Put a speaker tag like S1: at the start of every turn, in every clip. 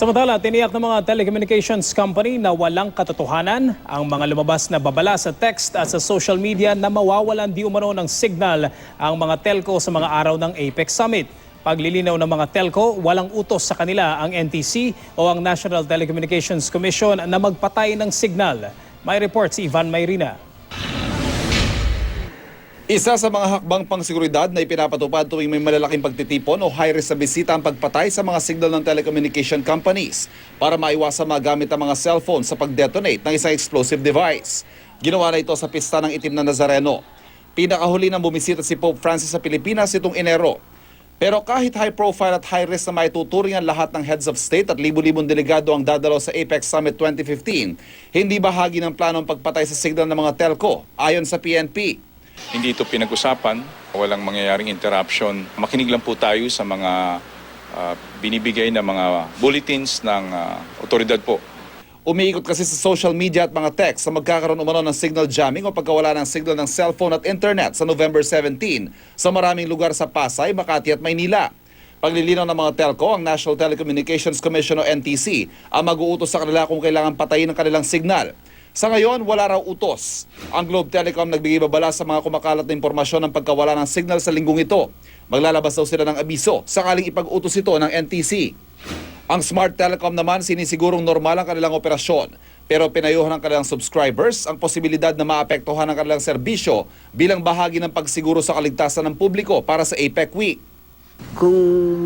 S1: Samantala, tiniyak ng mga telecommunications company na walang katotohanan ang mga lumabas na babala sa text at sa social media na mawawalan di umano ng signal ang mga telco sa mga araw ng APEC Summit. Paglilinaw ng mga telco, walang utos sa kanila ang NTC o ang National Telecommunications Commission na magpatay ng signal. May report si Ivan Mayrina.
S2: Isa sa mga hakbang pangseguridad na ipinapatupad tuwing may malalaking pagtitipon o high-risk na bisita ang pagpatay sa mga signal ng telecommunication companies para maiwasan magamit ang mga cellphone sa pag-detonate ng isang explosive device. Ginawa na ito sa pista ng Itim na Nazareno. Pinakahuli nang bumisita si Pope Francis sa Pilipinas itong Enero. Pero kahit high-profile at high-risk na maituturing ang lahat ng heads of state at libu-libong delegado ang dadalaw sa APEC Summit 2015, hindi bahagi ng planong pagpatay sa signal ng mga telco ayon sa PNP.
S3: Hindi ito pinag-usapan, walang mangyayaring interruption. Makinig lang po tayo sa mga binibigay na mga bulletins ng otoridad po.
S2: Umiikot kasi sa social media at mga text na magkakaroon umano ng signal jamming o pagkawala ng signal ng cellphone at internet sa November 17 sa maraming lugar sa Pasay, Makati at Maynila. Paglilinaw ng mga telco, ang National Telecommunications Commission o NTC ang mag-uutos sa kanila kung kailangan patayin ang kanilang signal. Sa ngayon, wala raw utos. Ang Globe Telecom nagbigay babala sa mga kumakalat na impormasyon ng pagkawala ng signal sa linggong ito. Maglalabas daw sila ng abiso sakaling ipag-utos ito ng NTC. Ang Smart Telecom naman sinisigurong normal ang kanilang operasyon, pero pinayuhan ng kanilang subscribers ang posibilidad na maapektuhan ang kanilang serbisyo bilang bahagi ng pagsiguro sa kaligtasan ng publiko para sa APEC Week.
S4: Kung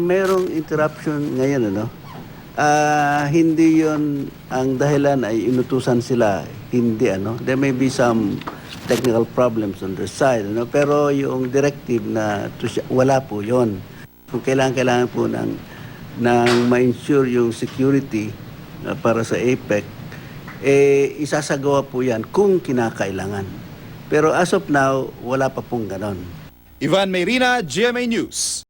S4: merong interruption ngayon, hindi yon ang dahilan ay inutusan sila, hindi there may be some technical problems on their side, pero yung directive na wala po yon. Kung kailangan po ng ma-ensure yung security para sa APEC, isasagawa po yan kung kinakailangan. Pero as of now, wala pa pong ganon.
S2: Ivan Mayrina, GMA News.